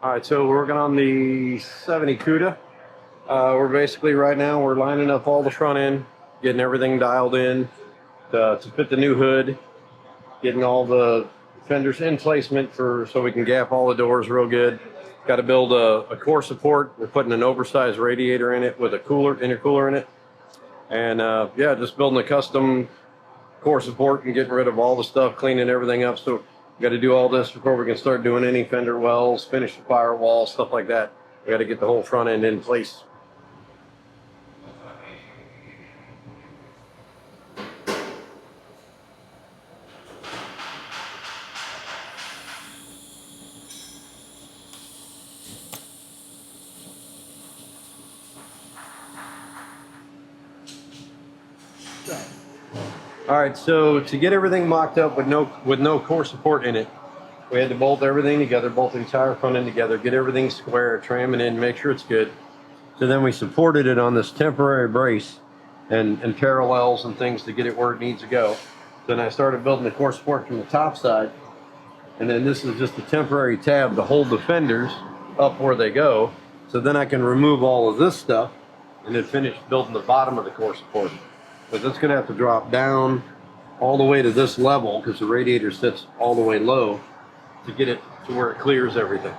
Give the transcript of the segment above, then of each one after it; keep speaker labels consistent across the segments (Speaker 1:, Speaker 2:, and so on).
Speaker 1: All right, so we're working on the 70 Cuda. We're basically right now we're lining up all the front end, getting everything dialed in to fit the new hood, getting all the fenders in placement so we can gap all the doors real good. Got to build a core support. We're putting an oversized radiator in it with a intercooler in it, and yeah, just building a custom core support and getting rid of all the stuff, cleaning everything up. So we got to do all this before we can start doing any fender wells, finish the firewall, stuff like that. We got to get the whole front end in place. All right, so to get everything mocked up with no core support in it, we had to bolt everything together, bolt the entire front end together, get everything square, tram it in, make sure it's good. So then we supported it on this temporary brace and parallels and things to get it where it needs to go. Then I started building the core support from the top side, and then this is just a temporary tab to hold the fenders up where they go. So then I can remove all of this stuff and then finish building the bottom of the core support. But that's going to have to drop down all the way to this level because the radiator sits all the way low to get it to where it clears everything.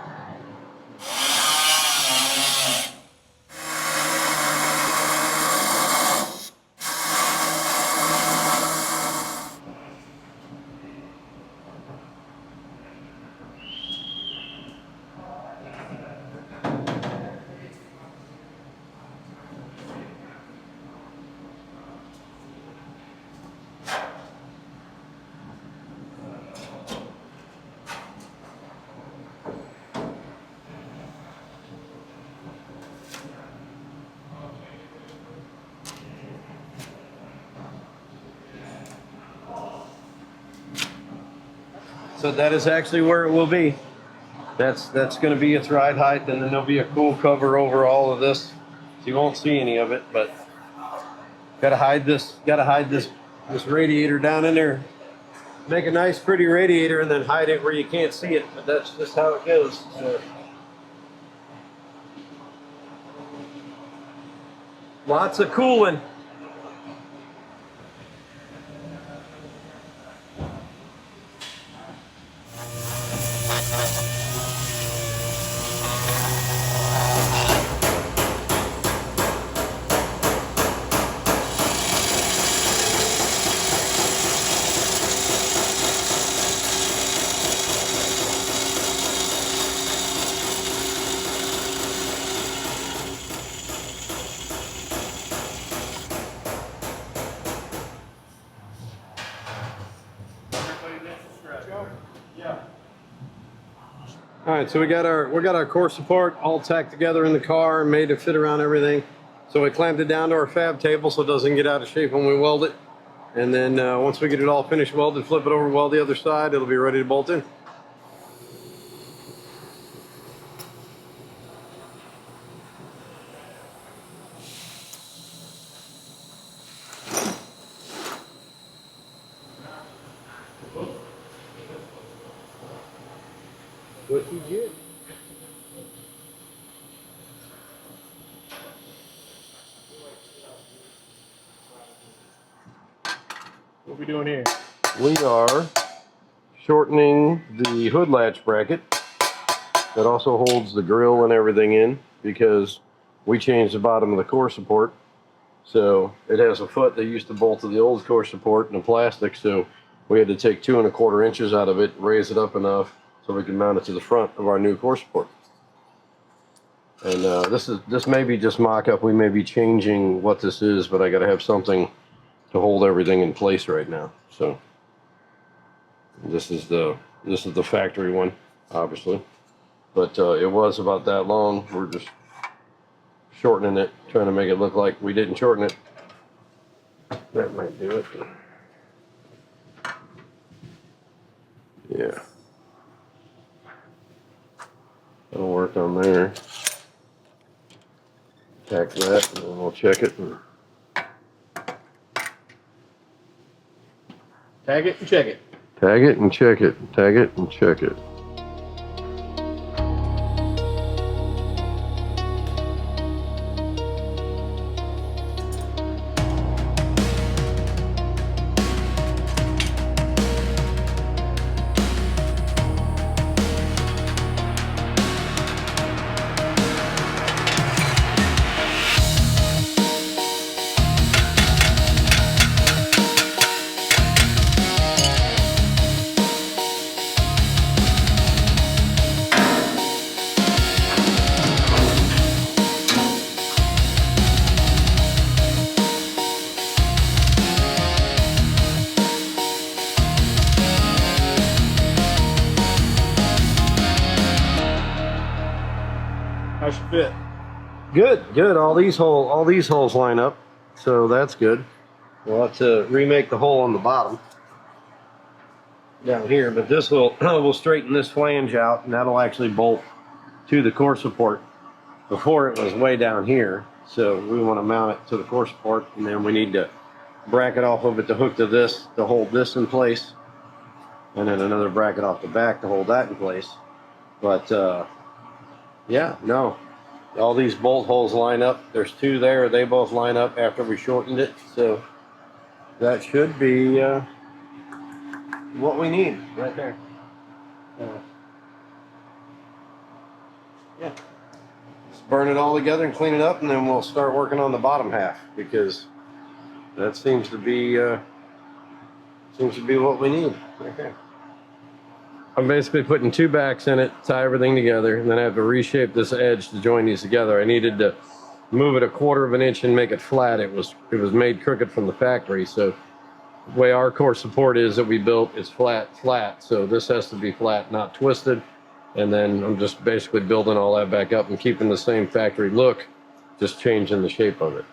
Speaker 1: So that is actually where it will be. That's going to be its ride height, and then there'll be a cool cover over all of this, so you won't see any of it. But gotta hide this radiator down in there. Make a nice, pretty radiator, and then hide it where you can't see it. But that's just how it goes. So, lots of cooling. All right, so we got our core support all tacked together in the car and made to fit around everything. So we clamped it down to our fab table so it doesn't get out of shape when we weld it. And then once we get it all finished welded, flip it over, weld the other side, it'll be ready to bolt in. What you get?
Speaker 2: What are we doing here?
Speaker 1: We are shortening the hood latch bracket that also holds the grill and everything in, because we changed the bottom of the core support. So it has a foot that used to bolt to the old core support in the plastic, so we had to take 2 1/4 inches out of it, raise it up enough so we can mount it to the front of our new core support. And this may be just mock-up. We may be changing what this is, but I got to have something to hold everything in place right now. So this is the factory one, obviously, but it was about that long. We're just shortening it, trying to make it look like we didn't shorten it. That might do it. Yeah. That'll work on there. Tack that, and then we'll check it.
Speaker 2: Tag it and check it.
Speaker 1: Tag it and check it. Tag it and check it.
Speaker 2: How should fit?
Speaker 1: Good, good. All these holes line up, so that's good. We'll have to remake the hole on the bottom down here, but this will will straighten this flange out, and that'll actually bolt to the core support. Before it was way down here, so we want to mount it to the core support, and then we need to bracket off of it to hook to this to hold this in place, and then another bracket off the back to hold that in place. But yeah, no, all these bolt holes line up. There's two there, they both line up after we shortened it, so that should be what we need right there. Yeah, just burn it all together and clean it up, and then we'll start working on the bottom half, because that seems to be what we need. Okay. I'm basically putting two backs in it, tie everything together, and then I have to reshape this edge to join these together. I needed to move it 1/4 of an inch and make it flat. It was made crooked from the factory, so the way our core support is that we built is flat, so this has to be flat, not twisted. And then I'm just basically building all that back up and keeping the same factory look, just changing the shape of it.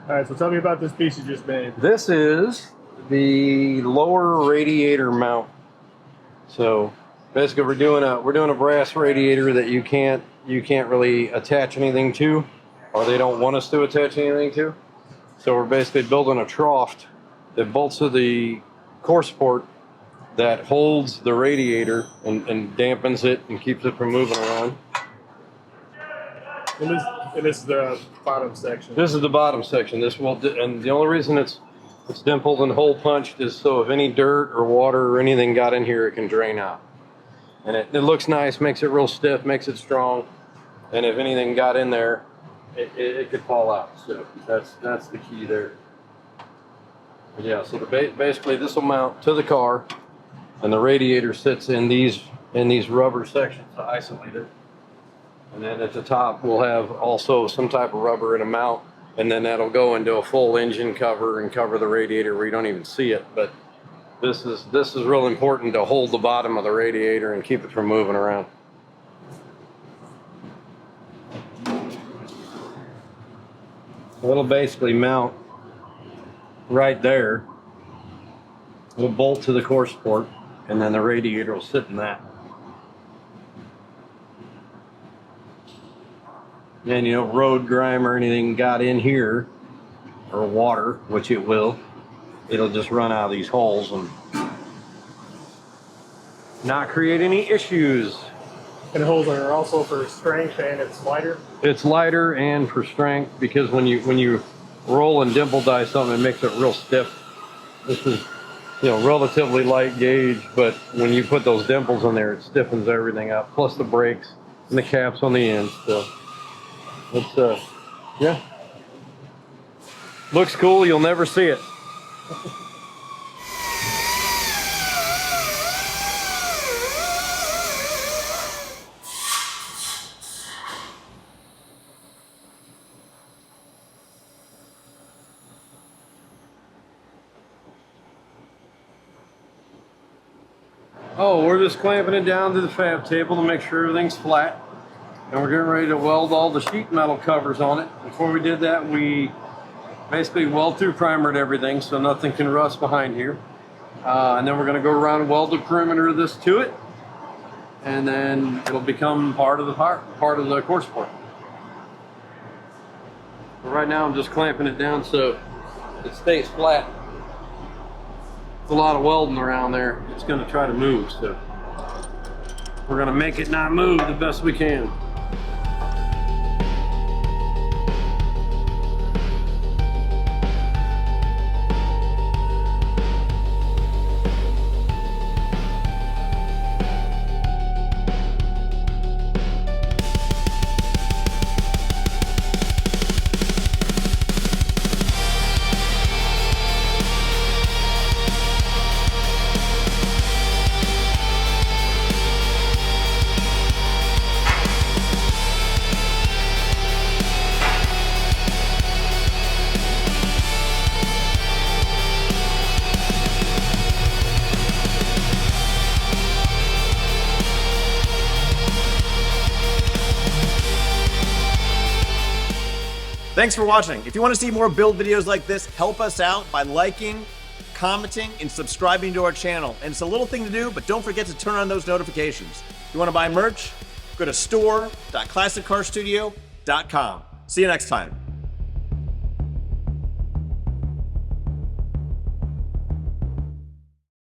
Speaker 2: All right, so tell me about this piece you just made.
Speaker 1: This is the lower radiator mount. So basically we're doing a brass radiator that you can't really attach anything to, or they don't want us to attach anything to. So we're basically building a trough that bolts to the core support that holds the radiator and dampens it and keeps it from moving around.
Speaker 2: And this is the bottom section.
Speaker 1: This is the bottom section. This will, and the only reason it's dimpled and hole punched is so if any dirt or water or anything got in here, it can drain out. And it looks nice, makes it real stiff, makes it strong. And if anything got in there, it could fall out. So that's the key there. But yeah, so basically this will mount to the car, and the radiator sits in these rubber sections to isolate it. And then at the top, we'll have also some type of rubber and a mount, and then that'll go into a full engine cover and cover the radiator where you don't even see it. But this is real important to hold the bottom of the radiator and keep it from moving around. It'll basically mount right there. It'll bolt to the core support, and then the radiator will sit in that. And you know, road grime or anything got in here, or water, which it will, it'll just run out of these holes and not create any issues.
Speaker 2: And the holes are also for strength, and it's lighter.
Speaker 1: It's lighter and for strength, because when you roll and dimple die something, it makes it real stiff. This is, you know, relatively light gauge, but when you put those dimples in there, it stiffens everything up. Plus the brakes and the caps on the ends. So it's yeah, looks cool. You'll never see it. Oh, we're just clamping it down to the fab table to make sure everything's flat. And we're getting ready to weld all the sheet metal covers on it. Before we did that, we basically weld through primered everything so nothing can rust behind here. And then we're going to go around and weld the perimeter of this to it. And then it'll become part of the core support. But right now I'm just clamping it down so it stays flat. It's a lot of welding around there. It's going to try to move, so we're going to make it not move the best we can.
Speaker 3: Thanks for watching. If you want to see more build videos like this, help us out by liking, commenting, and subscribing to our channel. And it's a little thing to do, but don't forget to turn on those notifications. If you want to buy merch, go to store.classiccarstudio.com. See you next time.